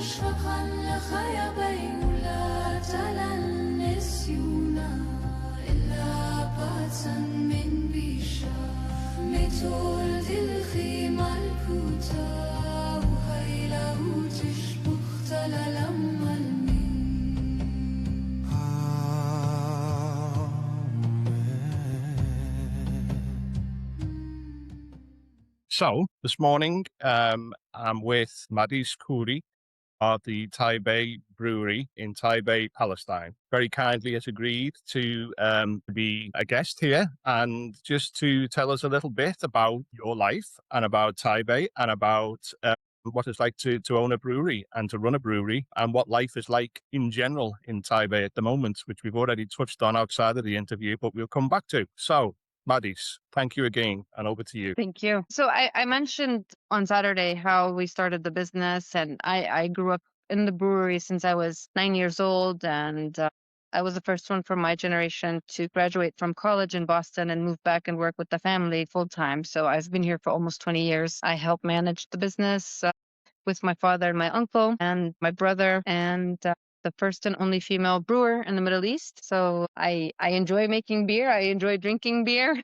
مشرقا لخيبين ولا تلنس يونا إلا باتن من بيشا متول دلخي مالكوتا وهيلا وتشبخ تلالما المين. So this morning, I'm with Madees Khoury of the Taybeh brewery in Taybeh, Palestine. Very kindly has agreed to be a guest here and just to tell us a little bit about your life and about Taybeh and about what it's like to own a brewery and to run a brewery and what life is like in general in Taybeh at the moment, which we've already touched on outside of the interview, but we'll come back to. So, Madees, thank you again, and over to you. Thank you. So I mentioned on Saturday how we started the business, and I grew up in the brewery since I was 9 years old, and I was the first one from my generation to graduate from college in Boston and move back and work with the family full time. So I've been here for almost 20 years. I help manage the business with my father and my uncle and my brother, and the first and only female brewer in the Middle East. So I enjoy making beer. I enjoy drinking beer.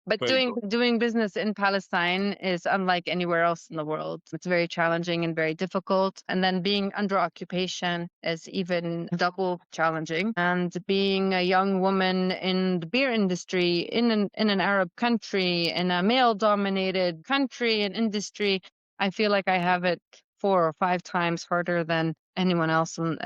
But Very doing business in Palestine is unlike anywhere else in the world. It's very challenging and very difficult. And then being under occupation is even double challenging. And being a young woman in the beer industry, in an Arab country, in a male-dominated country and industry, I feel like I have it 4 or 5 times harder than anyone else in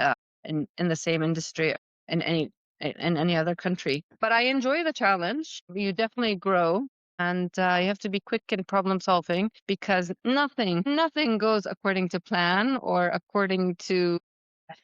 the same industry in any other country. But I enjoy the challenge. You definitely grow, and you have to be quick in problem solving because nothing goes according to plan or according to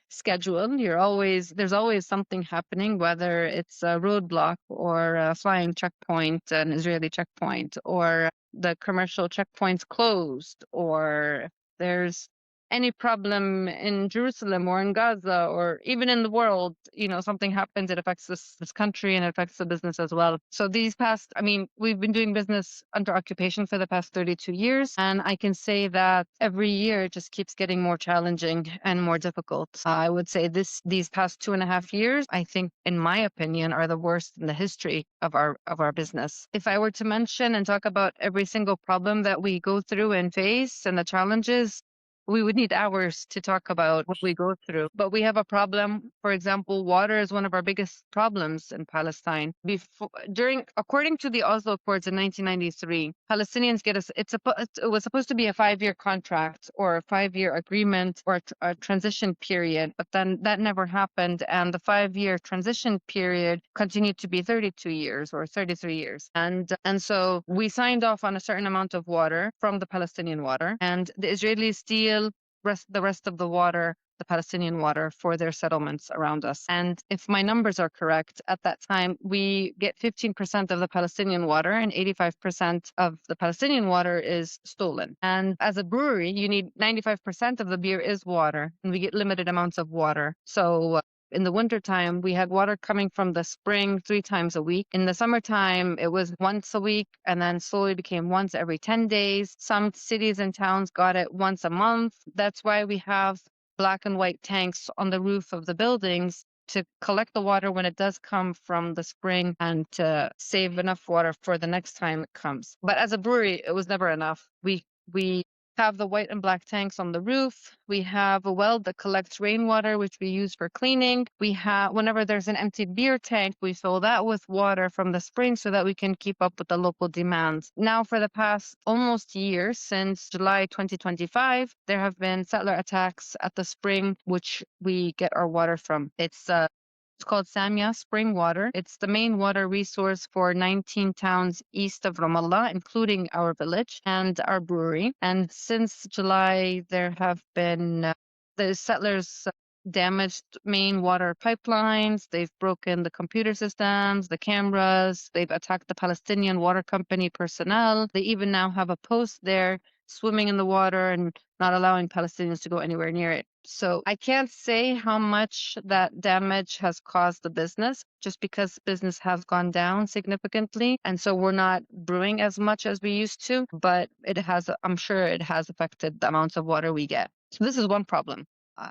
schedule. There's always something happening, whether it's a roadblock or a flying checkpoint, an Israeli checkpoint, or the commercial checkpoints closed, or there's any problem in Jerusalem or in Gaza or even in the world, something happens, it affects this country and it affects the business as well. So we've been doing business under occupation for the past 32 years. And I can say that every year it just keeps getting more challenging and more difficult. I would say these past 2.5 years, I think, in my opinion, are the worst in the history of our business. If I were to mention and talk about every single problem that we go through and face and the challenges, we would need hours to talk about what we go through. But we have a problem. For example, water is one of our biggest problems in Palestine. According to the Oslo Accords in 1993, Palestinians it was supposed to be a 5-year contract or a 5-year agreement or a transition period, but then that never happened. And the 5-year transition period continued to be 32 years or 33 years. And so we signed off on a certain amount of water from the Palestinian water, and the Israelis steal the rest of the water, the Palestinian water, for their settlements around us. And if my numbers are correct, at that time, we get 15% of the Palestinian water and 85% of the Palestinian water is stolen. And as a brewery, you need 95% of the beer is water, and we get limited amounts of water. So in the wintertime, we had water coming from the spring 3 times a week. In the summertime, it was once a week and then slowly became once every 10 days. Some cities and towns got it once a month. That's why we have black and white tanks on the roof of the buildings to collect the water when it does come from the spring and to save enough water for the next time it comes. But as a brewery, it was never enough. We have the white and black tanks on the roof. We have a well that collects rainwater, which we use for cleaning. Whenever there's an empty beer tank, we fill that with water from the spring so that we can keep up with the local demands. Now, for the past almost year, since July 2025, there have been settler attacks at the spring, which we get our water from. It's called Samia Spring Water. It's the main water resource for 19 towns east of Ramallah, including our village and our brewery. And since July, there have been the settlers damaged main water pipelines. They've broken the computer systems, the cameras. They've attacked the Palestinian water company personnel. They even now have a post there swimming in the water and not allowing Palestinians to go anywhere near it. So I can't say how much that damage has caused the business, just because business has gone down significantly. And so we're not brewing as much as we used to, but I'm sure it has affected the amounts of water we get. So this is one problem.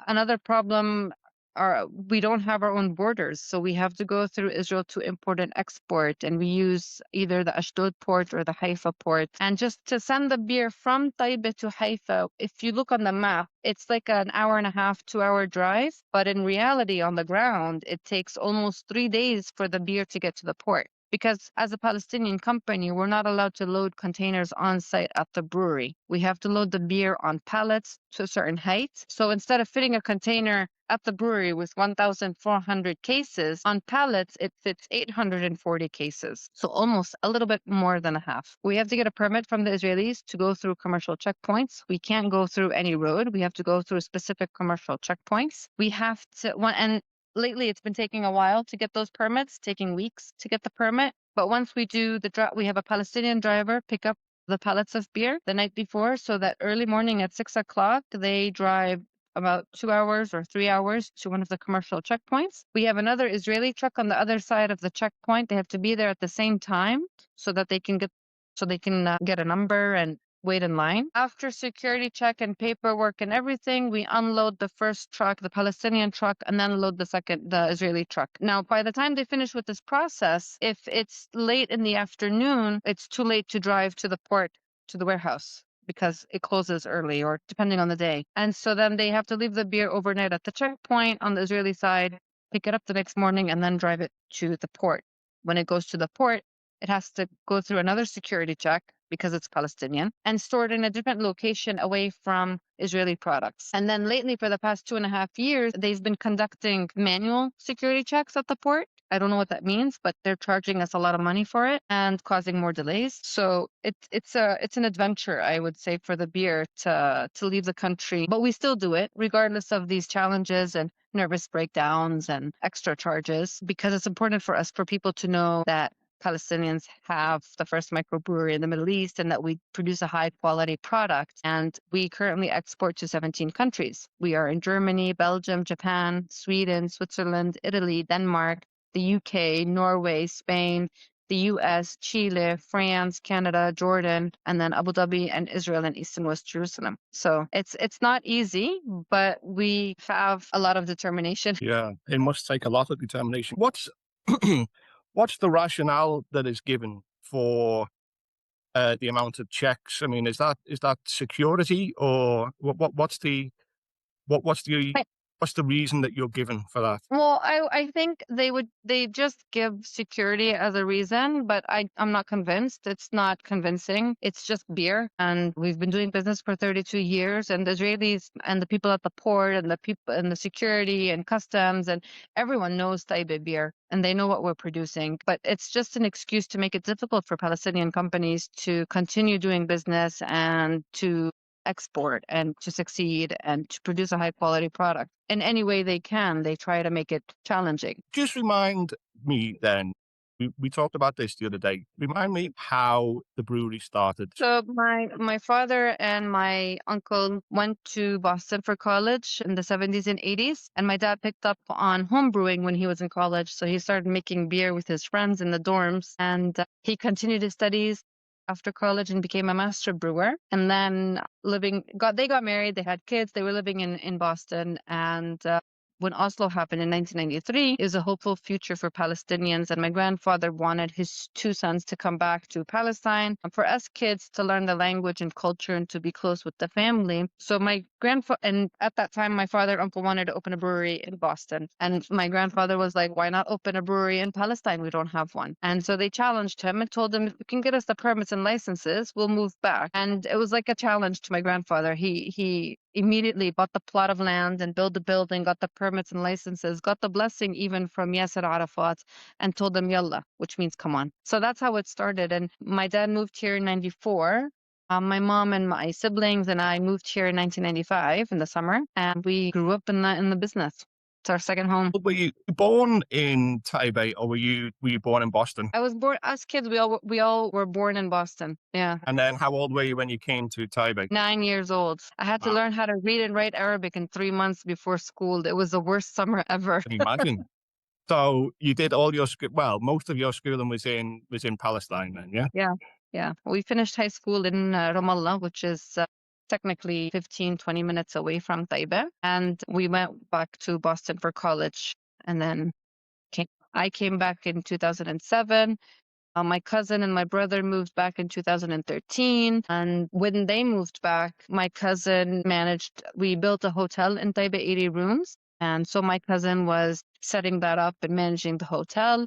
Another problem are we don't have our own borders. So we have to go through Israel to import and export. And we use either the Ashdod port or the Haifa port. And just to send the beer from Taybeh to Haifa, if you look on the map, it's like an hour and a half, 2 hour drive. But in reality, on the ground, it takes almost 3 days for the beer to get to the port. Because as a Palestinian company, we're not allowed to load containers on site at the brewery. We have to load the beer on pallets to a certain height. So instead of fitting a container at the brewery with 1,400 cases, on pallets, it fits 840 cases. So almost a little bit more than a half. We have to get a permit from the Israelis to go through commercial checkpoints. We can't go through any road. We have to go through specific commercial checkpoints. We have to, and lately, it's been taking a while to get those permits, taking weeks to get the permit. But once we do we have a Palestinian driver pick up the pallets of beer the night before, so that early morning at 6 o'clock, they drive about 2 hours or 3 hours to one of the commercial checkpoints. We have another Israeli truck on the other side of the checkpoint. They have to be there at the same time so that they can get a number and wait in line. After security check and paperwork and everything, we unload the first truck, the Palestinian truck, and then load the Israeli truck. Now, by the time they finish with this process, if it's late in the afternoon, it's too late to drive to the port, to the warehouse, because it closes early or depending on the day. And so then they have to leave the beer overnight at the checkpoint on the Israeli side, pick it up the next morning, and then drive it to the port. When it goes to the port, it has to go through another security check because it's Palestinian, and stored in a different location away from Israeli products. And then lately, for the past 2.5 years, they've been conducting manual security checks at the port. I don't know what that means, but they're charging us a lot of money for it and causing more delays. So it's an adventure, I would say, for the beer to leave the country. But we still do it, regardless of these challenges and nervous breakdowns and extra charges, because it's important for people to know that Palestinians have the first microbrewery in the Middle East and that we produce a high quality product. And we currently export to 17 countries. We are in Germany, Belgium, Japan, Sweden, Switzerland, Italy, Denmark, the UK, Norway, Spain, the US, Chile, France, Canada, Jordan, and then Abu Dhabi and Israel and East and West Jerusalem. So it's not easy, but we have a lot of determination. Yeah, it must take a lot of determination. What's the rationale that is given for the amount of checks? I mean, is that security, or what's the reason that you're given for that? Well, I think they just give security as a reason, but I'm not convinced. It's not convincing. It's just beer. And we've been doing business for 32 years, and the Israelis and the people at the port and the people and the security and customs and everyone knows Taybeh beer and they know what we're producing. But it's just an excuse to make it difficult for Palestinian companies to continue doing business and to export and to succeed and to produce a high quality product in any way they can. They try to make it challenging. Just remind me then, we talked about this the other day. Remind me how the brewery started. So my father and my uncle went to Boston for college in the 70s and 80s, and my dad picked up on home brewing when he was in college. So he started making beer with his friends in the dorms, and he continued his studies after college and became a master brewer. And then they got married, they had kids, they were living in Boston. And when Oslo happened in 1993, it was a hopeful future for Palestinians. And my grandfather wanted his two sons to come back to Palestine and for us kids to learn the language and culture and to be close with the family. So and at that time, my father and uncle wanted to open a brewery in Boston. And my grandfather was like, why not open a brewery in Palestine? We don't have one. And so they challenged him and told him, if you can get us the permits and licenses, we'll move back. And it was like a challenge to my grandfather. He immediately bought the plot of land and built the building, got the permits and licenses, got the blessing even from Yasser Arafat, and told them, Yalla, which means come on. So that's how it started. And my dad moved here in 94. My mom and my siblings and I moved here in 1995 in the summer, and we grew up in the business. It's our second home. Were you born in Taybeh, or were you born in Boston? I was born, as kids, we all were born in Boston. Yeah. And then how old were you when you came to Taybeh? 9 years old. I had to Wow. learn how to read and write Arabic in 3 months before school. It was the worst summer ever. Can you imagine? So you did all your most of your schooling was in Palestine then, yeah? Yeah. Yeah. We finished high school in Ramallah, which is technically 15, 20 minutes away from Taybeh. And we went back to Boston for college. And then I came back in 2007. My cousin and my brother moved back in 2013. And when they moved back, my cousin we built a hotel in Taybeh, 80 rooms. And so my cousin was setting that up and managing the hotel.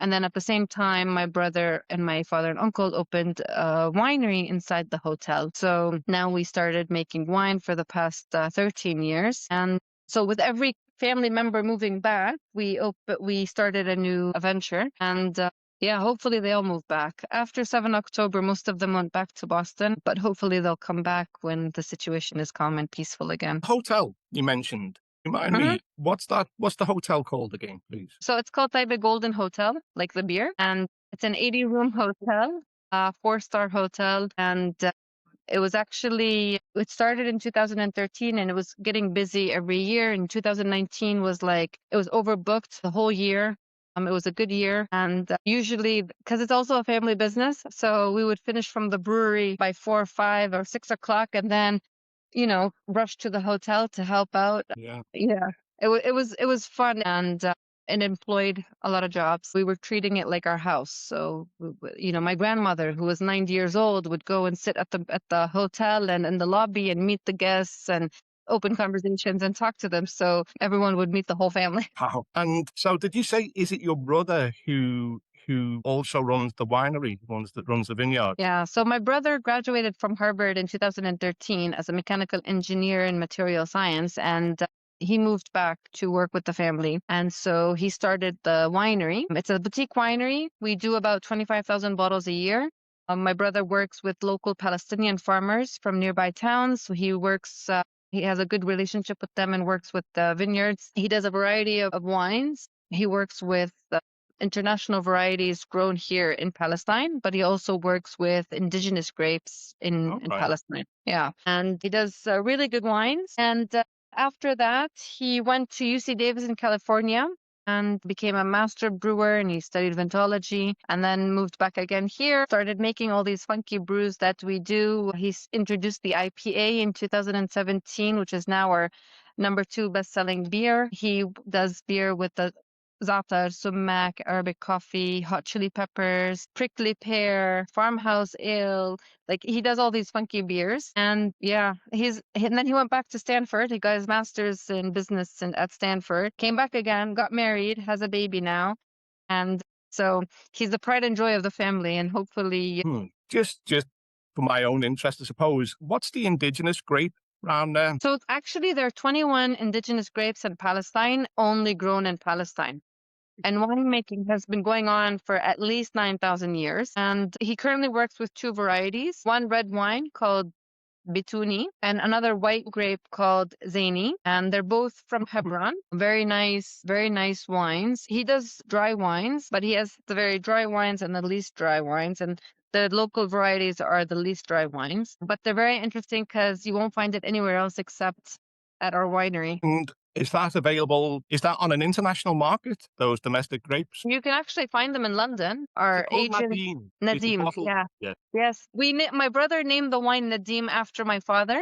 And then at the same time, my brother and my father and uncle opened a winery inside the hotel. So now we started making wine for the past 13 years. And so with every family member moving back, we started a new venture. And yeah, hopefully they all move back. After 7 October, most of them went back to Boston, but hopefully they'll come back when the situation is calm and peaceful again. Hotel you mentioned. Remind me, what's the hotel called again, please? So it's called Taybeh Golden Hotel, like the beer, and it's an 80-room hotel, 4-star hotel, and it started in 2013 and it was getting busy every year. In 2019 it was overbooked the whole year. It was a good year, and usually, because it's also a family business, so we would finish from the brewery by 4 or 5 or 6 o'clock, and then, rush to the hotel to help out. Yeah. Yeah, it was fun, and it employed a lot of jobs. We were treating it like our house. So, my grandmother, who was 90 years old, would go and sit at the hotel and in the lobby and meet the guests and open conversations and talk to them. So everyone would meet the whole family. Wow. And so did you say, is it your brother who also runs the winery, runs the vineyard? Yeah. So my brother graduated from Harvard in 2013 as a mechanical engineer in material science, and he moved back to work with the family. And so he started the winery. It's a boutique winery. We do about 25,000 bottles a year. My brother works with local Palestinian farmers from nearby towns. So he has a good relationship with them and works with the vineyards. He does a variety of wines. He works with international varieties grown here in Palestine, but he also works with indigenous grapes in Palestine. Yeah. And he does really good wines. And after that, he went to UC Davis in California and became a master brewer, and he studied vintology, and then moved back again here, started making all these funky brews that we do. He's introduced the IPA in 2017, which is now our number 2 best-selling beer. He does beer with the za'atar, sumac, Arabic coffee, hot chili peppers, prickly pear, farmhouse ale. Like, he does all these funky beers. And yeah, and then he went back to Stanford. He got his master's in business at Stanford, came back again, got married, has a baby now. And so he's the pride and joy of the family, and hopefully. Just for my own interest, I suppose, what's the indigenous grape around there? So actually, there are 21 indigenous grapes in Palestine, only grown in Palestine. And winemaking has been going on for at least 9,000 years. And he currently works with 2 varieties, one red wine called Bituni and another white grape called Zaini. And they're both from Hebron. Very nice wines. He does dry wines, but he has the very dry wines and the least dry wines. And the local varieties are the least dry wines. But they're very interesting because you won't find it anywhere else except at our winery. And is that available? Is that on an international market, those domestic grapes? You can actually find them in London. Our agent Nadim. Yeah. Yes. My brother named the wine Nadim after my father,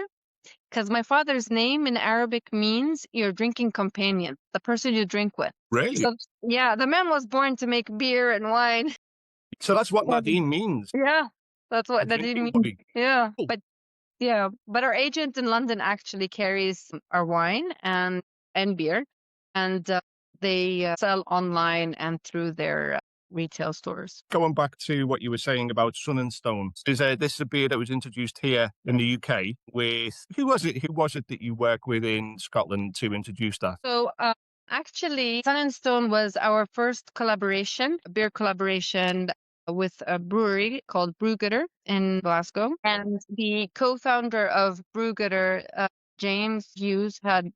because my father's name in Arabic means your drinking companion, the person you drink with. Really? So, yeah, the man was born to make beer and wine. So that's what Nadim means. Yeah, that's what Nadim means. Yeah, but our agent in London actually carries our wine and beer, and they sell online and through their retail stores. Going back to what you were saying about Sun and Stone, this is a beer that was introduced here in the UK with, who was it that you work with in Scotland to introduce that? So actually, Sun and Stone was our first beer collaboration with a brewery called Brewgetter in Glasgow. And the co-founder of Brewgetter, James Hughes, had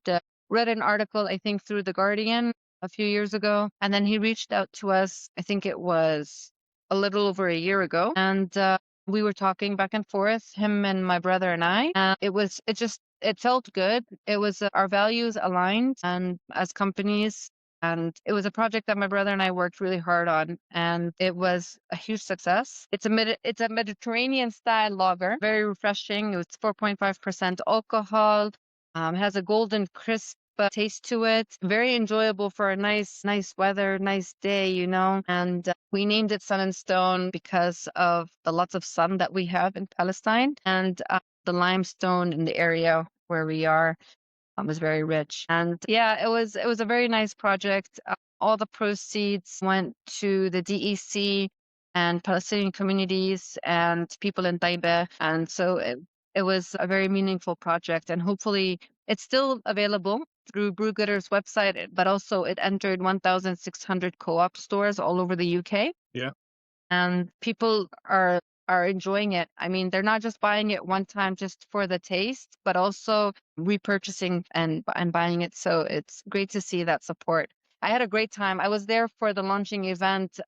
read an article, I think, through The Guardian a few years ago. And then he reached out to us, I think it was a little over a year ago. And we were talking back and forth, him and my brother and I. And it felt good. It was our values aligned and as companies. And it was a project that my brother and I worked really hard on, and it was a huge success. It's a Mediterranean style lager, very refreshing. It's 4.5% alcohol. Has a golden crisp taste to it. Very enjoyable for a nice weather, nice day, you know. And we named it Sun and Stone because of the lots of sun that we have in Palestine, and the limestone in the area where we are was very rich. And yeah, it was a very nice project. All the proceeds went to the DEC and Palestinian communities and people in Taybeh. And so it was a very meaningful project. And hopefully it's still available through Brewgooder's website, but also it entered 1,600 co-op stores all over the UK. Yeah. And people are enjoying it. I mean, they're not just buying it one time just for the taste, but also repurchasing and buying it. So it's great to see that support. I had a great time. I was there for the launching event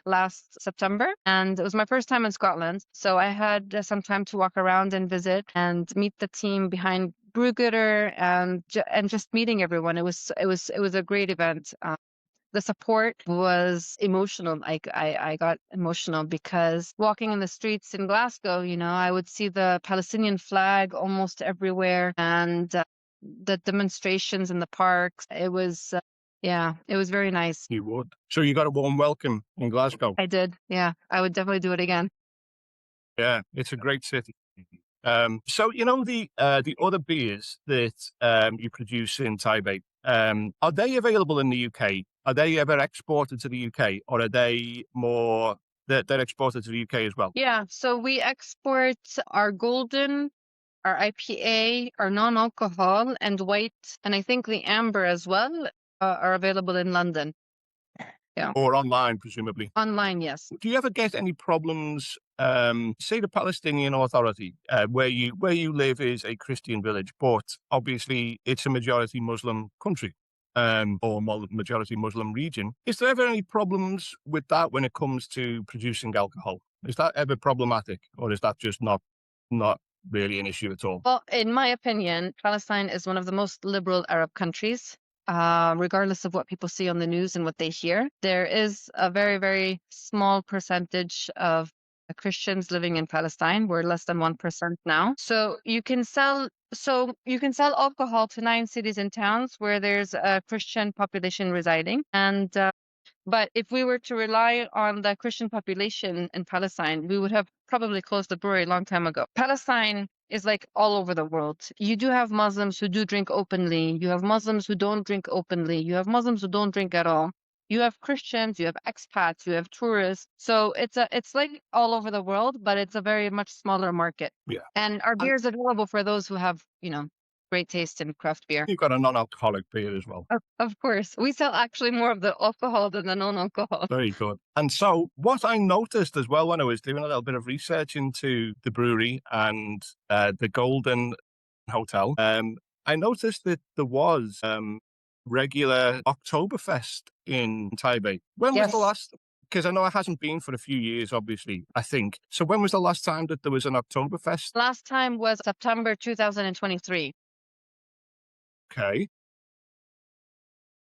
last September, and it was my first time in Scotland. So I had some time to walk around and visit and meet the team behind Brewgooder and just meeting everyone. It was a great event. The support was emotional. I got emotional because walking in the streets in Glasgow, you know, I would see the Palestinian flag almost everywhere, and the demonstrations in the parks. It was, it was very nice. You would. So you got a warm welcome in Glasgow. I did. Yeah, I would definitely do it again. Yeah, it's a great city. So you know the other beers that you produce in Taybeh, are they available in the UK? Are they ever exported to the UK, or are they more they're exported to the UK as well? Yeah, so we export our golden, our IPA, our non-alcohol, and white, and I think the amber as well are available in London. Yeah. Or online, presumably. Online, yes. Do you ever get any problems? Say the Palestinian Authority, where you live is a Christian village, but obviously it's a majority Muslim country, or majority Muslim region. Is there ever any problems with that when it comes to producing alcohol? Is that ever problematic, or is that just not really an issue at all? Well, in my opinion, Palestine is one of the most liberal Arab countries. Regardless of what people see on the news and what they hear, there is a very, very small percentage of Christians living in Palestine. We're less than 1% now. So you can sell alcohol to 9 cities and towns where there's a Christian population residing. And but if we were to rely on the Christian population in Palestine, we would have probably closed the brewery a long time ago. Palestine is like all over the world. You do have Muslims who do drink openly. You have Muslims who don't drink openly. You have Muslims who don't drink at all. You have Christians, you have expats, you have tourists. So it's like all over the world, but it's a very much smaller market. Yeah. And our beer is available for those who have, great taste in craft beer. You've got a non-alcoholic beer as well. Of course. We sell actually more of the alcohol than the non-alcohol. Very good. And so what I noticed as well when I was doing a little bit of research into the brewery and the Golden Hotel, I noticed that there was regular Oktoberfest in Taybeh. When was the last? Because I know it hasn't been for a few years, obviously, I think. So when was the last time that there was an Oktoberfest? Last time was September 2023. Okay.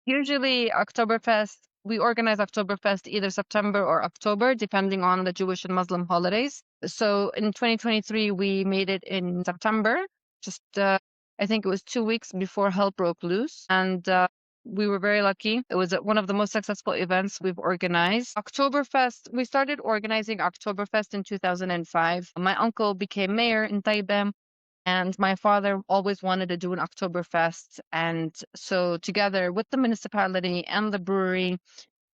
Usually Oktoberfest, we organize Oktoberfest either September or October, depending on the Jewish and Muslim holidays. So in 2023, we made it in September, just I think it was 2 weeks before hell broke loose. And we were very lucky. It was one of the most successful events we've organized. Oktoberfest, we started organizing Oktoberfest in 2005. My uncle became mayor in Taybeh, and my father always wanted to do an Oktoberfest. And so together with the municipality and the brewery,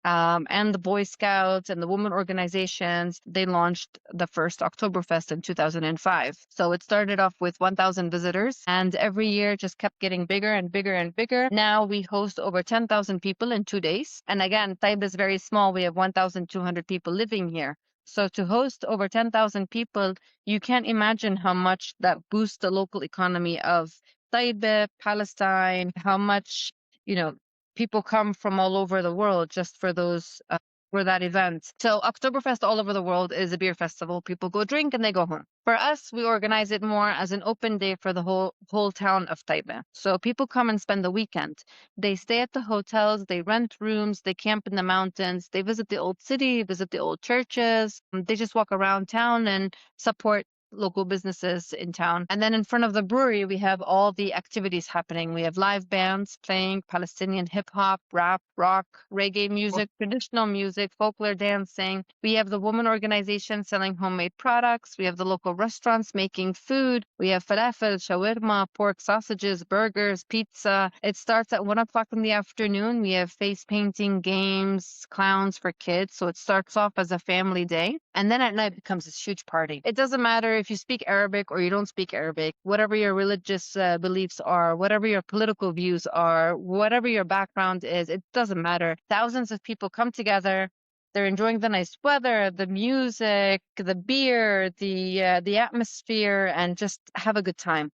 and the Boy Scouts and the women organizations, they launched the first Oktoberfest in 2005. So it started off with 1,000 visitors, and every year just kept getting bigger and bigger and bigger. Now we host over 10,000 people in 2 days. And again, Taybeh is very small. We have 1,200 people living here. So to host over 10,000 people, you can't imagine how much that boosts the local economy of Taybeh, Palestine, how much, people come from all over the world just for those for that event. So Oktoberfest all over the world is a beer festival. People go drink and they go home. For us, we organize it more as an open day for the whole town of Taybeh. So people come and spend the weekend. They stay at the hotels, they rent rooms, they camp in the mountains, they visit the old city, visit the old churches. They just walk around town and support local businesses in town. And then in front of the brewery, we have all the activities happening. We have live bands playing Palestinian hip hop, rap, rock, reggae music, traditional music, folklore dancing. We have the woman organization selling homemade products. We have the local restaurants making food. We have falafel, shawarma, pork sausages, burgers, pizza. It starts at 1 o'clock in the afternoon. We have face painting, games, clowns for kids. So it starts off as a family day. And then at night becomes this huge party. It doesn't matter if you speak Arabic or you don't speak Arabic, whatever your religious beliefs are, whatever your political views are, whatever your background is, it doesn't matter. Thousands of people come together. They're enjoying the nice weather, the music, the beer, the atmosphere, and just have a good time.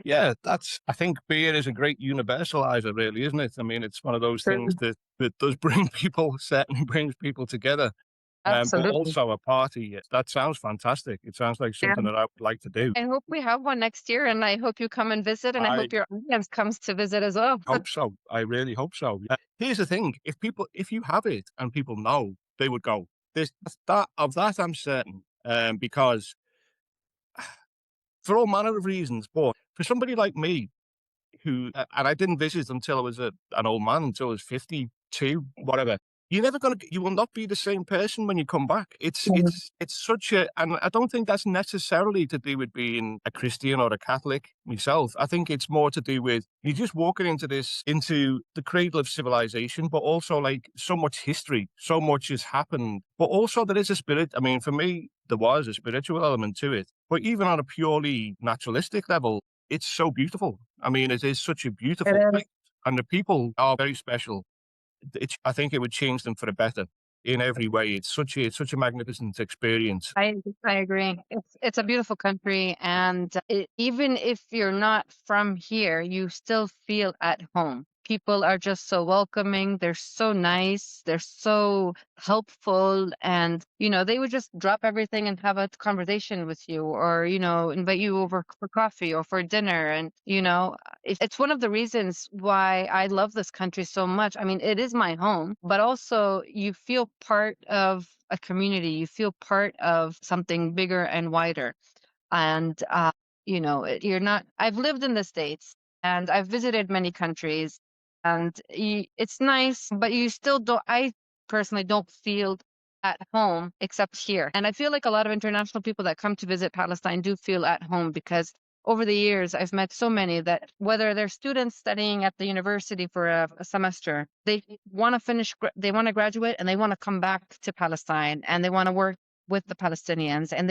Yeah, I think beer is a great universalizer, really, isn't it? I mean, it's one of those things that does bring people, certainly brings people together. But Absolutely. also a party. That sounds fantastic. It sounds like something that I would like to do. I hope we have one next year, and I hope you come and visit, and I hope your audience comes to visit as well. Hope so. I really hope so. Here's the thing: if you have it and people know, they would go. Of that I'm certain, because for all manner of reasons. But for somebody like me, who and I didn't visit until I was an old man, until I was 52, whatever. You will not be the same person when you come back. It's such and I don't think that's necessarily to do with being a Christian or a Catholic myself. I think it's more to do with you're just walking into the cradle of civilization, but also like so much history, so much has happened, but also there is a spirit. I mean, for me, there was a spiritual element to it, but even on a purely naturalistic level, it's so beautiful. I mean, it is such a beautiful place, and the people are very special. I think it would change them for the better in every way. It's such a magnificent experience. I agree. It's a beautiful country, and even if you're not from here, you still feel at home. People are just so welcoming. They're so nice. They're so helpful. And, they would just drop everything and have a conversation with you or, invite you over for coffee or for dinner. And, it's one of the reasons why I love this country so much. I mean, it is my home, but also you feel part of a community. You feel part of something bigger and wider. And, you're not, I've lived in the States and I've visited many countries. And it's nice, but you still don't, I personally don't feel at home except here. And I feel like a lot of international people that come to visit Palestine do feel at home because over the years, I've met so many that whether they're students studying at the university for a semester, they want to they want to graduate and they want to come back to Palestine and they want to work with the Palestinians and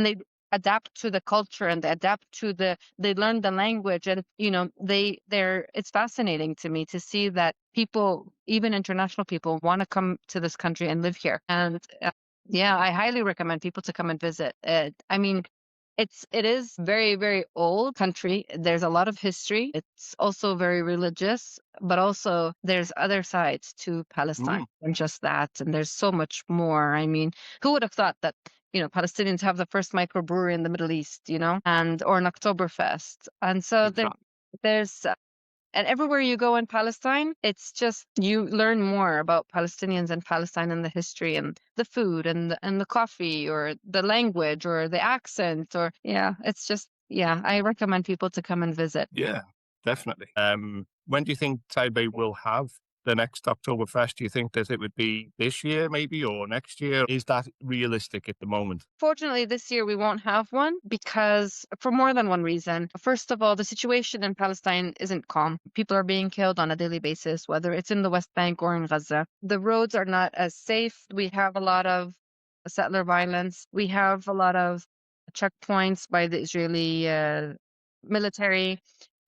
they adapt to the culture and they adapt to they learn the language and it's fascinating to me to see that people, even international people, want to come to this country and live here. And yeah, I highly recommend people to come and visit. I mean, it is very, very old country. There's a lot of history. It's also very religious, but also there's other sides to Palestine than just that. And there's so much more. I mean, who would have thought that, Palestinians have the first microbrewery in the Middle East, or an Oktoberfest. And so there's and everywhere you go in Palestine, it's just you learn more about Palestinians and Palestine and the history and the food and the coffee or the language or the accent or it's just I recommend people to come and visit. Yeah, definitely. When do you think Taybeh will have the next Oktoberfest? Do you think that it would be this year maybe or next year? Is that realistic at the moment? Fortunately, this year we won't have one because for more than one reason. First of all, the situation in Palestine isn't calm. People are being killed on a daily basis, whether it's in the West Bank or in Gaza. The roads are not as safe. We have a lot of settler violence. We have a lot of checkpoints by the Israeli military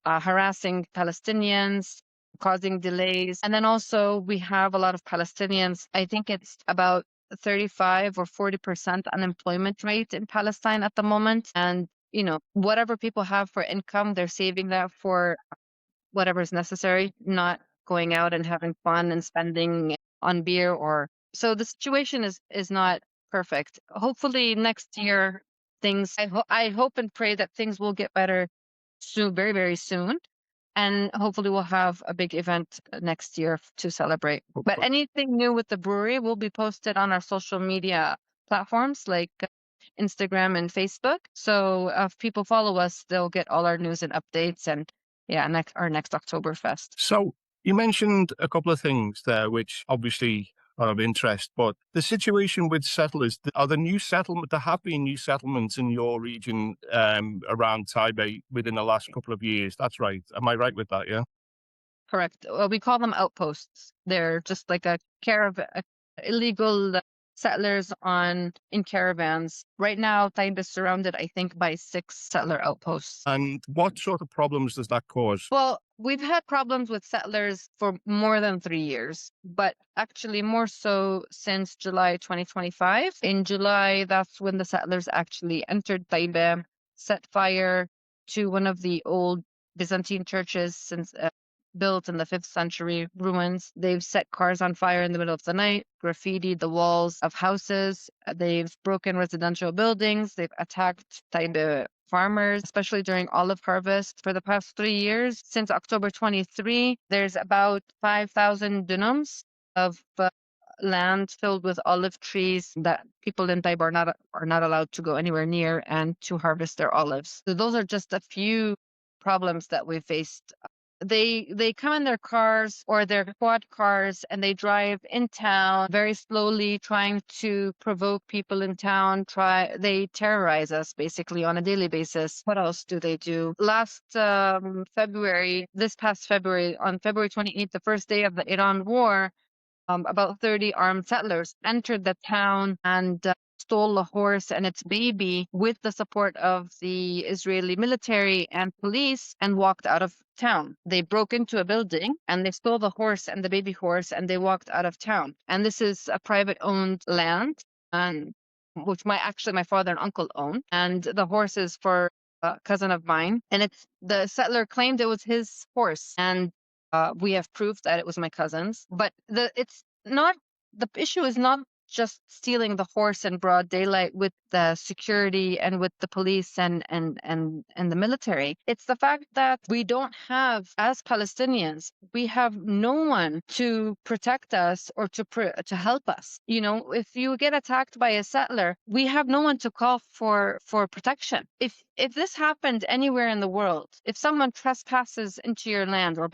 harassing Palestinians, causing delays. And then also we have a lot of Palestinians. I think it's about 35 or 40% unemployment rate in Palestine at the moment. And, whatever people have for income, they're saving that for whatever is necessary, not going out and having fun and spending on beer. Or so the situation is not perfect. Hopefully next year things I hope and pray that things will get better soon, very, very soon. And hopefully we'll have a big event next year to celebrate. But anything new with the brewery will be posted on our social media platforms like Instagram and Facebook. So if people follow us, they'll get all our news and updates. And yeah, our next Oktoberfest. So you mentioned a couple of things there, which obviously are of interest, but the situation with settlers, are there have been new settlements in your region around Taybeh within the last couple of years? That's right. Am I right with that? Yeah. Correct. We call them outposts. They're just like illegal settlers in caravans. Right now, Taybeh is surrounded, I think, by 6 settler outposts. And what sort of problems does that cause? Well, we've had problems with settlers for more than 3 years, but actually more so since July 2025. In July, that's when the settlers actually entered Taybeh, set fire to one of the old Byzantine churches since built in the 5th century ruins. They've set cars on fire in the middle of the night, graffitied the walls of houses. They've broken residential buildings. They've attacked Taybeh farmers, especially during olive harvest. For the past 3 years, since October 23, there's about 5,000 dunams of land filled with olive trees that people in Taybeh are not allowed to go anywhere near and to harvest their olives. So those are just a few problems that we faced. They come in their cars or their quad cars and they drive in town very slowly, trying to provoke people in town. They terrorize us basically on a daily basis. What else do they do? This past February, on February 28th, the first day of the Iran war, about 30 armed settlers entered the town and stole a horse and its baby with the support of the Israeli military and police and walked out of town. They broke into a building and they stole the horse and the baby horse and they walked out of town. And this is a private owned land, and which my father and uncle own. And the horse is for a cousin of mine. And the settler claimed it was his horse. And we have proof that it was my cousin's. But the issue is not just stealing the horse in broad daylight with the security and with the police and the military. It's the fact that we don't have, as Palestinians, we have no one to protect us or to help us. If you get attacked by a settler, we have no one to call for protection. If this happened anywhere in the world, if someone trespasses into your land or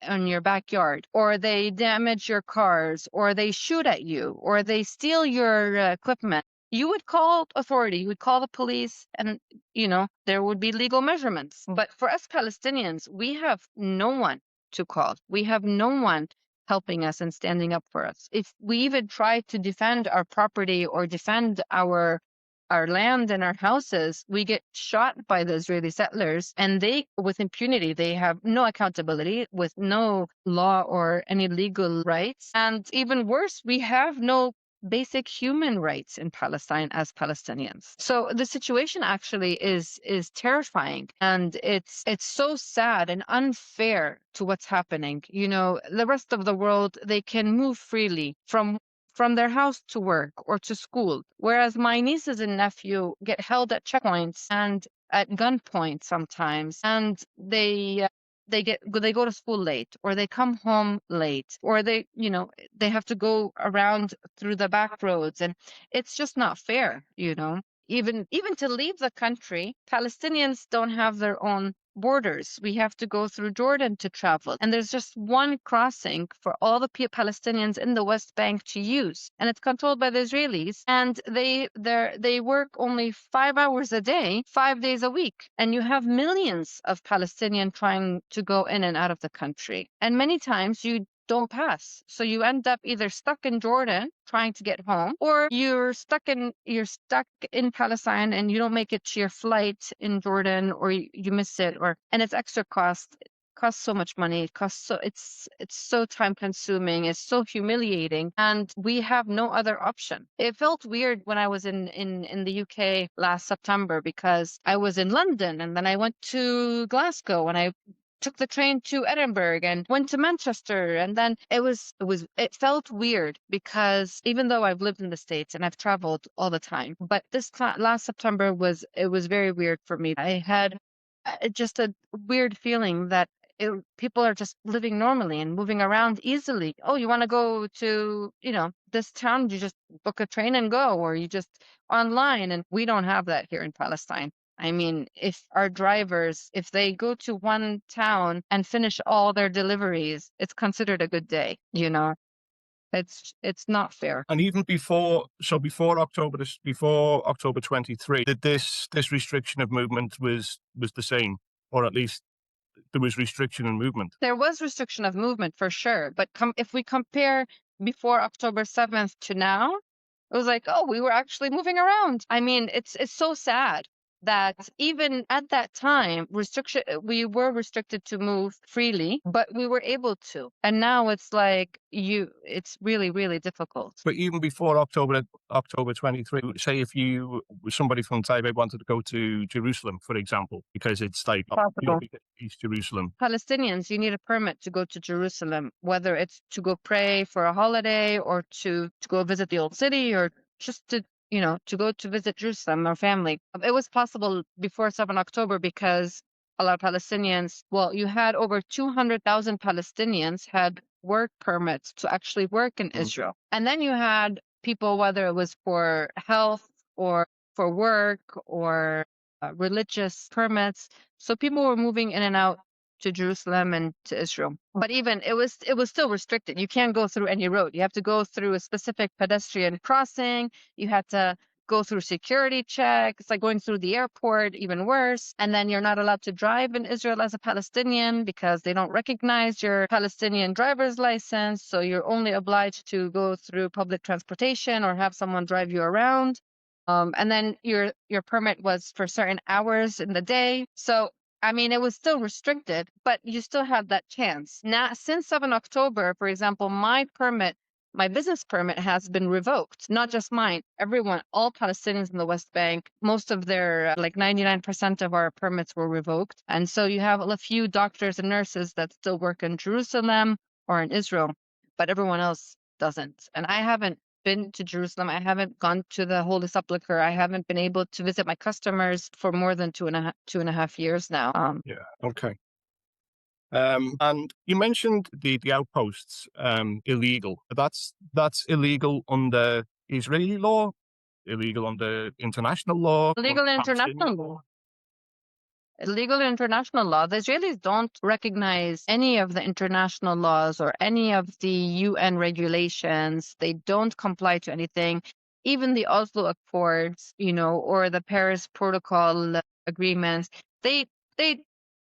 in your backyard, or they damage your cars, or they shoot at you, or they steal your equipment, you would call authority, you would call the police, and there would be legal measurements. But for us Palestinians, we have no one to call. We have no one helping us and standing up for us. If we even try to defend our property or defend our land and our houses, we get shot by the Israeli settlers, and with impunity, they have no accountability, with no law or any legal rights. And even worse, we have no basic human rights in Palestine as Palestinians. So the situation actually is terrifying, and it's so sad and unfair to what's happening. The rest of the world, they can move freely from their house to work or to school, whereas my nieces and nephew get held at checkpoints and at gunpoint sometimes, and they go to school late, or they come home late, or they have to go around through the back roads, and it's just not fair. Even to leave the country, Palestinians don't have their own borders. We have to go through Jordan to travel, and there's just one crossing for all the Palestinians in the West Bank to use, and it's controlled by the Israelis, and they work only 5 hours a day, 5 days a week, and you have millions of Palestinians trying to go in and out of the country, and many times you don't pass. So you end up either stuck in Jordan trying to get home, or you're stuck in Palestine and you don't make it to your flight in Jordan, or you miss it, and it's extra cost costs so much money. It costs it's so time consuming. It's so humiliating, and we have no other option. It felt weird when I was in the UK last September, because I was in London and then I went to Glasgow and I took the train to Edinburgh and went to Manchester, and then it felt weird, because even though I've lived in the States and I've traveled all the time, but last September was very weird for me. I had just a weird feeling that people are just living normally and moving around easily. Oh, you want to go to, this town, you just book a train and go, or you just online. And we don't have that here in Palestine. I mean, if our drivers, if they go to one town and finish all their deliveries, it's considered a good day, It's not fair. And even before October 23, that this restriction of movement was the same, or at least there was restriction in movement. There was restriction of movement for sure, but if we compare before October 7th to now, it was like, oh, we were actually moving around. I mean, it's so sad that even at that time, we were restricted to move freely, but we were able to. And now it's like it's really, really difficult. But even before October 23, say if somebody from Taybeh wanted to go to Jerusalem, for example, because it's like East Jerusalem. Palestinians, you need a permit to go to Jerusalem, whether it's to go pray for a holiday or to go visit the old city, or just to go to visit Jerusalem or family. It was possible before 7 October because a lot of Palestinians, you had over 200,000 Palestinians had work permits to actually work in Israel. And then you had people, whether it was for health or for work or religious permits. So people were moving in and out to Jerusalem and to Israel. But even it was still restricted. You can't go through any road. You have to go through a specific pedestrian crossing. You had to go through security check. It's like going through the airport, even worse. And then you're not allowed to drive in Israel as a Palestinian because they don't recognize your Palestinian driver's license. So you're only obliged to go through public transportation or have someone drive you around. And then your permit was for certain hours in the day. So I mean, it was still restricted, but you still had that chance. Now, since 7 October, for example, my business permit has been revoked. Not just mine, everyone, all Palestinians in the West Bank, most of their, 99% of our permits were revoked. And so you have a few doctors and nurses that still work in Jerusalem or in Israel, but everyone else doesn't. And I haven't been to Jerusalem. I haven't gone to the Holy Sepulchre. I haven't been able to visit my customers for more than two and a half years now. Yeah. Okay. And you mentioned the outposts illegal. That's illegal under Israeli law, illegal under international law. Legal international law. Legal international law. The Israelis don't recognize any of the international laws or any of the UN regulations. They don't comply to anything. Even the Oslo Accords, or the Paris Protocol agreements, they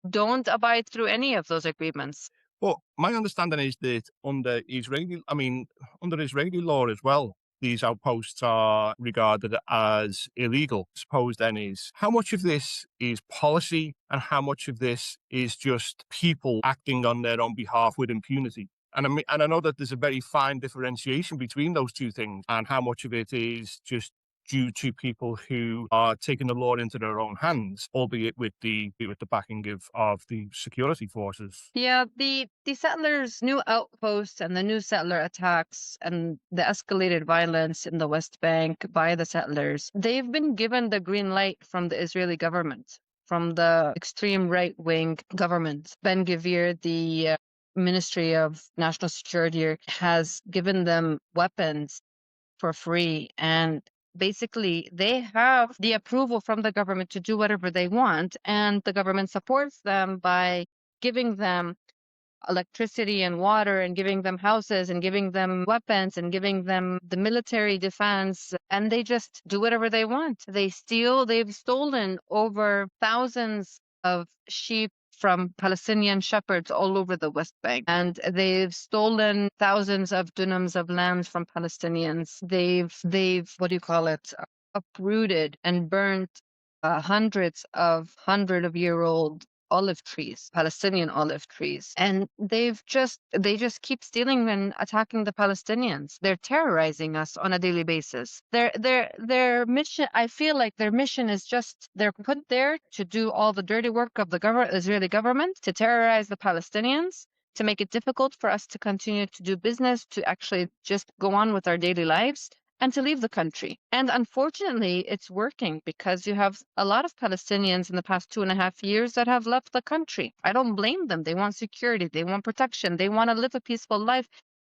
don't abide through any of those agreements. Well, my understanding is that under Israeli law as well, these outposts are regarded as illegal. Suppose then is how much of this is policy and how much of this is just people acting on their own behalf with impunity? And I know that there's a very fine differentiation between those two things, and how much of it is just due to people who are taking the law into their own hands, albeit with the backing of the security forces. Yeah, the settlers' new outposts and the new settler attacks and the escalated violence in the West Bank by the settlers, they've been given the green light from the Israeli government, from the extreme right-wing government. Ben-Gvir, the Ministry of National Security, has given them weapons for free, and basically they have the approval from the government to do whatever they want, and the government supports them by giving them electricity and water and giving them houses and giving them weapons and giving them the military defense, and they just do whatever they want. They've stolen over thousands of sheep from Palestinian shepherds all over the West Bank. And they've stolen thousands of dunams of land from Palestinians. They've uprooted and burnt hundreds of 100-year-old olive trees, Palestinian olive trees, and they just keep stealing and attacking the Palestinians. They're terrorizing us on a daily basis. Their mission, I feel like their mission is just they're put there to do all the dirty work of the Israeli government, to terrorize the Palestinians, to make it difficult for us to continue to do business, to actually just go on with our daily lives, and to leave the country. And unfortunately, it's working because you have a lot of Palestinians in the past 2.5 years that have left the country. I don't blame them. They want security, they want protection, they want to live a peaceful life,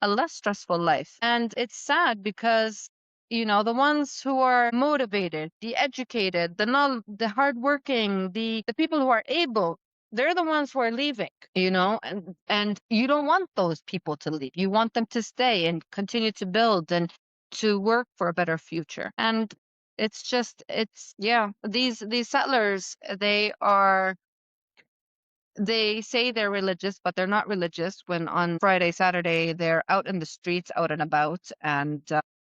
a less stressful life. And it's sad because the ones who are motivated, the educated, the hardworking, the people who are able, they're the ones who are leaving, and you don't want those people to leave. You want them to stay and continue to build and to work for a better future. And these settlers, they say they're religious, but they're not religious when on Friday, Saturday, they're out in the streets, out and about, and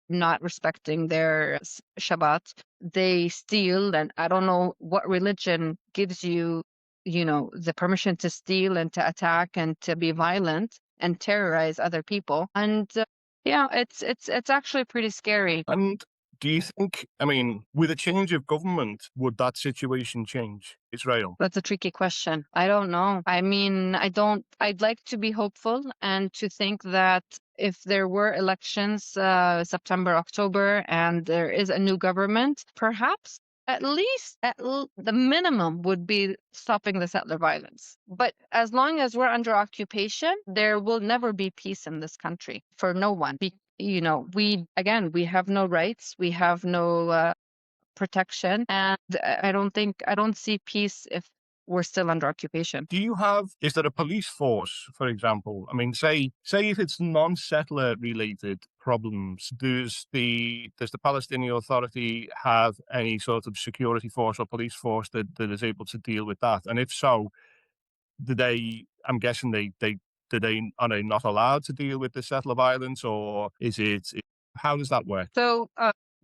not respecting their Shabbat. They steal, and I don't know what religion gives you, the permission to steal and to attack and to be violent and terrorize other people. And it's actually pretty scary. And do you think, I mean, with a change of government, would that situation change Israel? That's a tricky question. I don't know. I mean, I'd like to be hopeful and to think that if there were elections, September, October, and there is a new government, perhaps at least the minimum would be stopping the settler violence. But as long as we're under occupation, there will never be peace in this country for no one. We have no rights, we have no protection, and I don't see peace if we're still under occupation. Is there a police force, for example? I mean, say if it's non-settler related problems, does the Palestinian Authority have any sort of security force or police force that is able to deal with that? And if so, I'm guessing are they not allowed to deal with the settler violence, or how does that work? So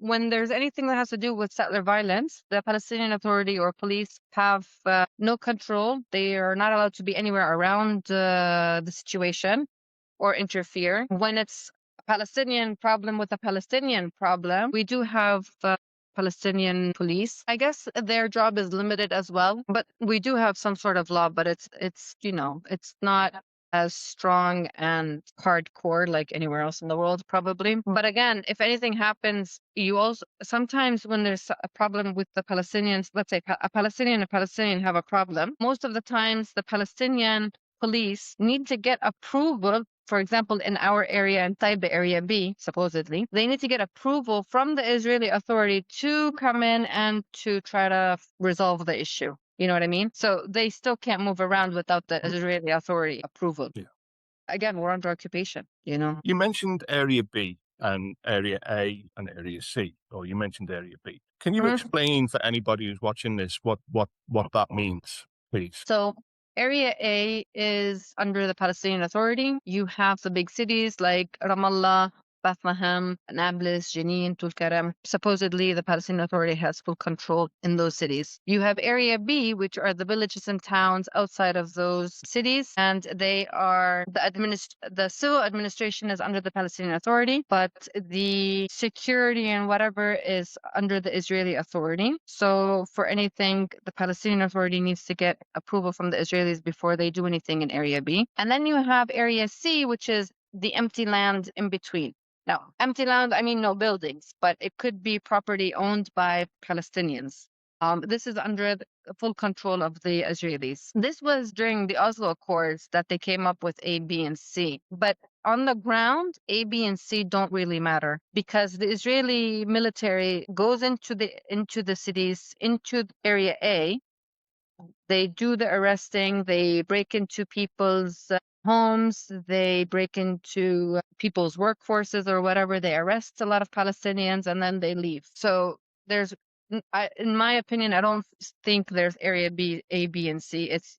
when there's anything that has to do with settler violence, the Palestinian Authority or police have no control. They are not allowed to be anywhere around the situation or interfere. When it's a Palestinian problem with a Palestinian problem, we do have Palestinian police. I guess their job is limited as well, but we do have some sort of law, but it's not as strong and hardcore like anywhere else in the world, probably. But again, if anything happens, you also sometimes when there's a problem with the Palestinians, let's say a Palestinian have a problem, most of the times the Palestinian police need to get approval. For example, in our area, in Taybeh area B, supposedly, they need to get approval from the Israeli Authority to come in and to try to resolve the issue. You know what I mean? So they still can't move around without the Israeli Authority approval. Yeah. Again, we're under occupation, You mentioned Area B and Area A and Area C, or you mentioned Area B. Can you explain for anybody who's watching this what that means, please? So Area A is under the Palestinian Authority. You have the big cities like Ramallah, Bethlehem, Nablus, Jenin, Tulkarem. Supposedly, the Palestinian Authority has full control in those cities. You have Area B, which are the villages and towns outside of those cities, and they are the civil administration is under the Palestinian Authority, but the security and whatever is under the Israeli Authority. So for anything, the Palestinian Authority needs to get approval from the Israelis before they do anything in Area B. And then you have Area C, which is the empty land in between. Now, empty land, I mean no buildings, but it could be property owned by Palestinians. This is under the full control of the Israelis. This was during the Oslo Accords that they came up with A, B, and C. But on the ground, A, B, and C don't really matter because the Israeli military goes into the cities, into Area A. They do the arresting. They break into people's homes, they break into people's workforces or whatever, they arrest a lot of Palestinians and then they leave. So in my opinion, I don't think there's Area B, A, B, and C. It's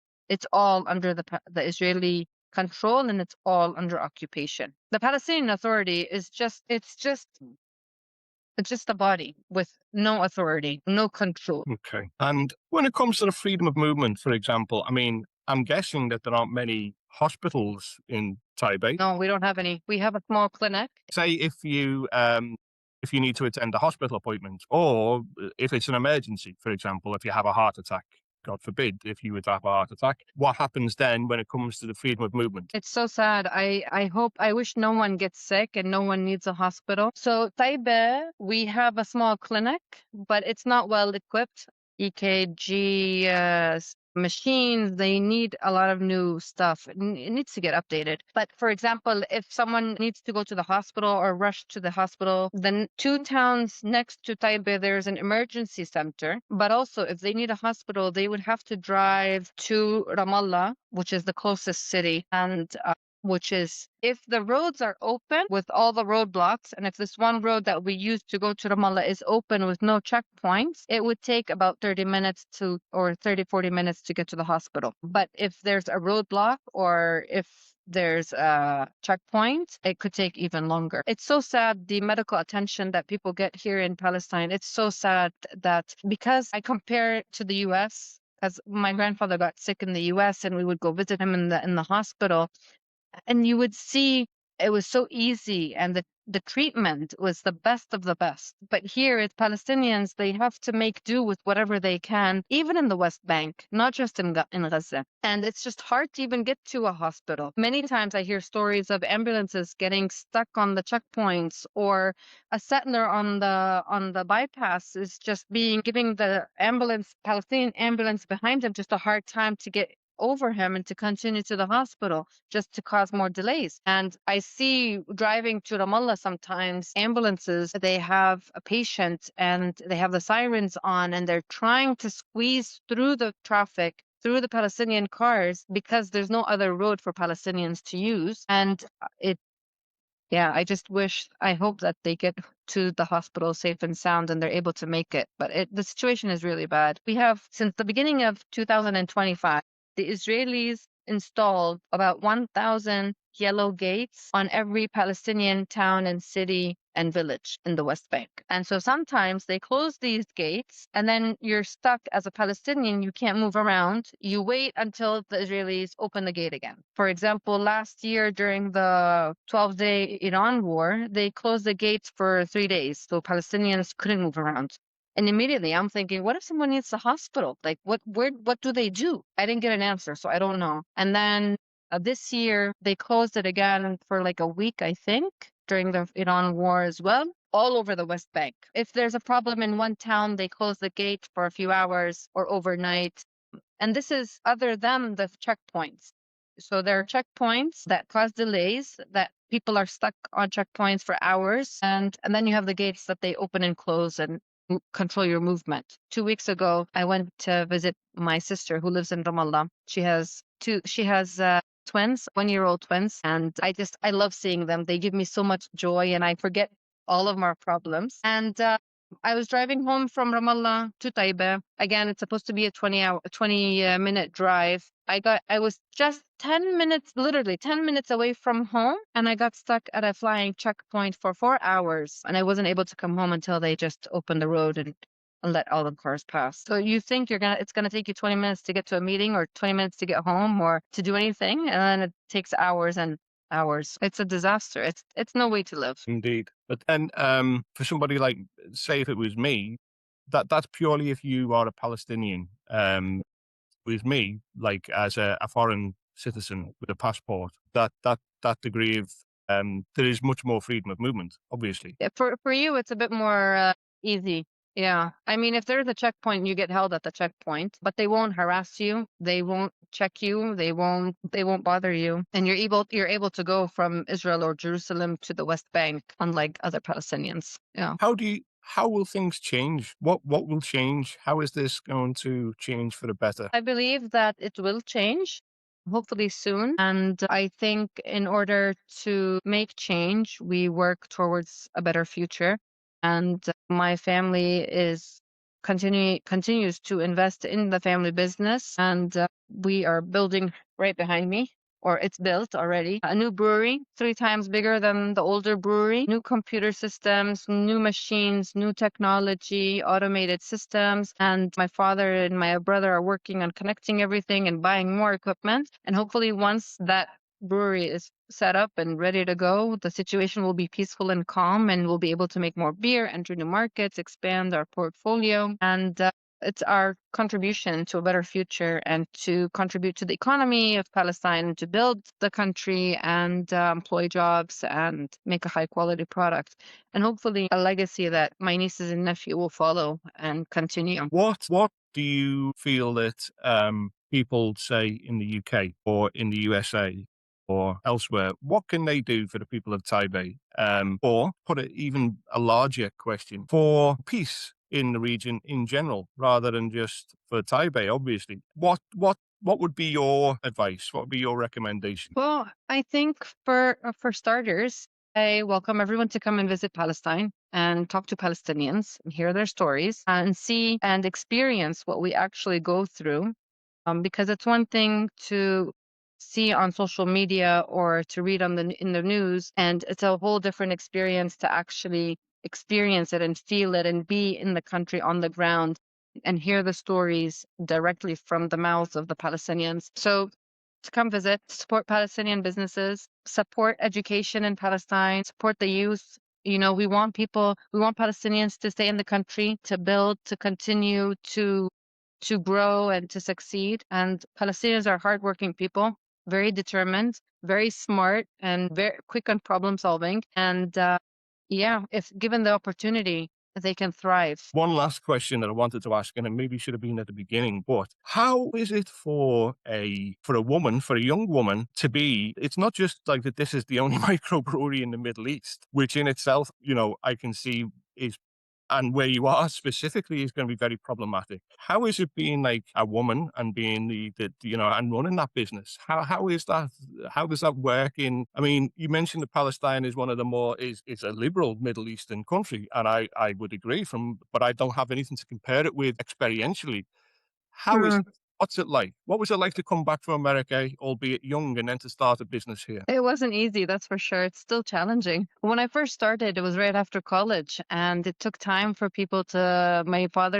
all under the Israeli control and it's all under occupation. The Palestinian Authority is just It's just a body with no authority, no control. Okay. And when it comes to the freedom of movement, for example, I mean, I'm guessing that there aren't many hospitals in Taipei. No, we don't have any. We have a small clinic. Say if you need to attend a hospital appointment, or if it's an emergency, for example, if you have a heart attack, God forbid, if you were to have a heart attack, what happens then when it comes to the freedom of movement? It's so sad. I wish no one gets sick and no one needs a hospital. So Taybeh, we have a small clinic, but it's not well equipped. EKG machines, they need a lot of new stuff. It needs to get updated. But for example, if someone needs to go to the hospital or rush to the hospital, then 2 towns next to Taybeh, there's an emergency center. But also, if they need a hospital, they would have to drive to Ramallah, which is the closest city, and which is, if the roads are open with all the roadblocks, and if this one road that we use to go to Ramallah is open with no checkpoints, it would take about 30 minutes or 30, 40 minutes to get to the hospital. But if there's a roadblock or if there's a checkpoint, it could take even longer. It's so sad, the medical attention that people get here in Palestine. It's so sad that, because I compare it to the US, because my grandfather got sick in the US and we would go visit him in the hospital, and you would see it was so easy, and the treatment was the best of the best. But here as Palestinians, they have to make do with whatever they can, even in the West Bank, not just in Gaza. And it's just hard to even get to a hospital. Many times I hear stories of ambulances getting stuck on the checkpoints, or a settler on the bypass is just giving the Palestinian ambulance behind him just a hard time to get over him and to continue to the hospital, just to cause more delays. And I see driving to Ramallah sometimes, ambulances, they have a patient and they have the sirens on and they're trying to squeeze through the traffic, through the Palestinian cars, because there's no other road for Palestinians to use. And I just I hope that they get to the hospital safe and sound and they're able to make it. But the situation is really bad. We have, since the beginning of 2025, the Israelis installed about 1,000 yellow gates on every Palestinian town and city and village in the West Bank. And so sometimes they close these gates and then you're stuck as a Palestinian. You can't move around. You wait until the Israelis open the gate again. For example, last year during the 12-day Iran war, they closed the gates for 3 days. So Palestinians couldn't move around. And immediately I'm thinking, what if someone needs a hospital? Like, what do they do? I didn't get an answer, so I don't know. And then this year, they closed it again for like a week, I think, during the Iran war as well, all over the West Bank. If there's a problem in one town, they close the gate for a few hours or overnight. And this is other than the checkpoints. So there are checkpoints that cause delays, that people are stuck on checkpoints for hours. And then you have the gates that they open and close and control your movement. 2 weeks ago, I went to visit my sister who lives in Ramallah. She has twins, 1-year-old twins, and I love seeing them. They give me so much joy and I forget all of my problems. And I was driving home from Ramallah to Taybeh. Again, it's supposed to be a 20-minute drive. I was just 10 minutes, literally 10 minutes away from home, and I got stuck at a flying checkpoint for 4 hours, and I wasn't able to come home until they just opened the road and let all the cars pass. So you think it's gonna take you 20 minutes to get to a meeting or 20 minutes to get home or to do anything, and then it takes hours and hours. It's a disaster. It's no way to live. Indeed. But then for somebody like, say if it was me, that's purely if you are a Palestinian. With me, like as a foreign citizen with a passport, that degree of there is much more freedom of movement, obviously. Yeah, for you, it's a bit more easy. Yeah. I mean, if there's a checkpoint, you get held at the checkpoint, but they won't harass you. They won't check you. They won't bother you. And you're able to go from Israel or Jerusalem to the West Bank, unlike other Palestinians. Yeah. How will things change? What will change? How is this going to change for the better? I believe that it will change, hopefully soon. And I think in order to make change, we work towards a better future. And my family continues to invest in the family business, and we are building right behind me. or it's built already, a new brewery, 3 times bigger than the older brewery, new computer systems, new machines, new technology, automated systems. And my father and my brother are working on connecting everything and buying more equipment. And hopefully once that brewery is set up and ready to go, the situation will be peaceful and calm, and we'll be able to make more beer, enter new markets, expand our portfolio. And it's our contribution to a better future and to contribute to the economy of Palestine, to build the country and employ jobs and make a high quality product. And hopefully a legacy that my nieces and nephew will follow and continue. What do you feel that people say in the UK or in the USA or elsewhere, what can they do for the people of Taybeh? Or put it even a larger question, for peace in the region in general, rather than just for Taybeh, obviously. What would be your advice? What would be your recommendation? Well, I think for starters, I welcome everyone to come and visit Palestine and talk to Palestinians and hear their stories and see and experience what we actually go through. Because it's one thing to see on social media or to read in the news, and it's a whole different experience to actually experience it and feel it and be in the country on the ground and hear the stories directly from the mouths of the Palestinians. So to come visit, support Palestinian businesses, support education in Palestine, support the youth. We want Palestinians to stay in the country, to build, to continue to grow and to succeed. And Palestinians are hardworking people, very determined, very smart, and very quick on problem solving. And yeah, if given the opportunity, they can thrive. One last question that I wanted to ask, and it maybe should have been at the beginning, but how is it for a woman, for a young woman to be, it's not just like that this is the only microbrewery in the Middle East, which in itself, I can see is, and where you are specifically, is going to be very problematic. How is it being like a woman and being the and running that business? How is that? How does that work in? I mean, you mentioned that Palestine is one of the more is a liberal Middle Eastern country, and I would agree but I don't have anything to compare it with experientially. How is Hmm. it? What's it like? What was it like to come back from America, albeit young, and then to start a business here? It wasn't easy, that's for sure. It's still challenging. When I first started, it was right after college, and it took time for my father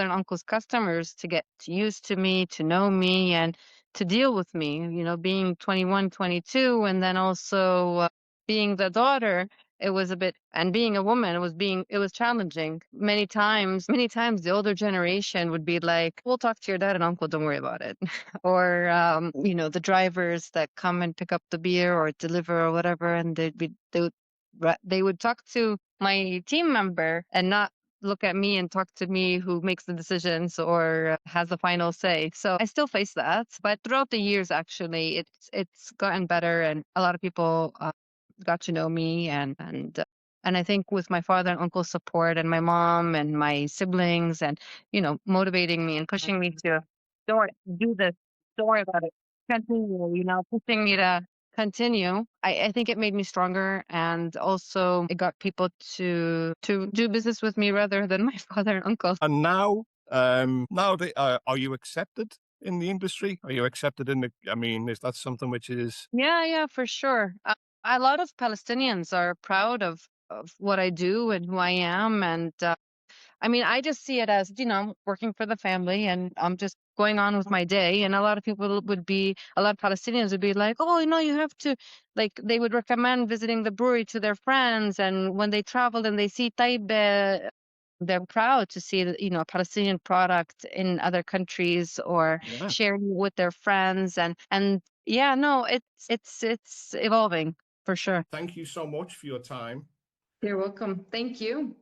and uncle's customers to get used to me, to know me, and to deal with me. Being 21, 22, and then also being the daughter. It was a bit, and being a woman, it was challenging. Many times, the older generation would be like, "We'll talk to your dad and uncle. Don't worry about it." Or the drivers that come and pick up the beer or deliver or whatever, and they would talk to my team member and not look at me and talk to me, who makes the decisions or has the final say. So I still face that, but throughout the years, actually, it's gotten better, and a lot of people got to know me, and I think with my father and uncle's support and my mom and my siblings and motivating me and pushing me to do this, don't worry about it, continue, pushing me to continue. I think it made me stronger, and also it got people to do business with me rather than my father and uncle. And now are you accepted in the industry? Are you accepted in the? I mean, is that something which is? Yeah, for sure. A lot of Palestinians are proud of what I do and who I am, and I mean, I just see it as, working for the family, and I'm just going on with my day. And a lot of Palestinians would be like, oh, you have to, like, they would recommend visiting the brewery to their friends. And when they travel and they see Taybeh, they're proud to see, a Palestinian product in other countries, or Yeah. sharing with their friends. And yeah, no, it's evolving for sure. Thank you so much for your time. You're welcome. Thank you.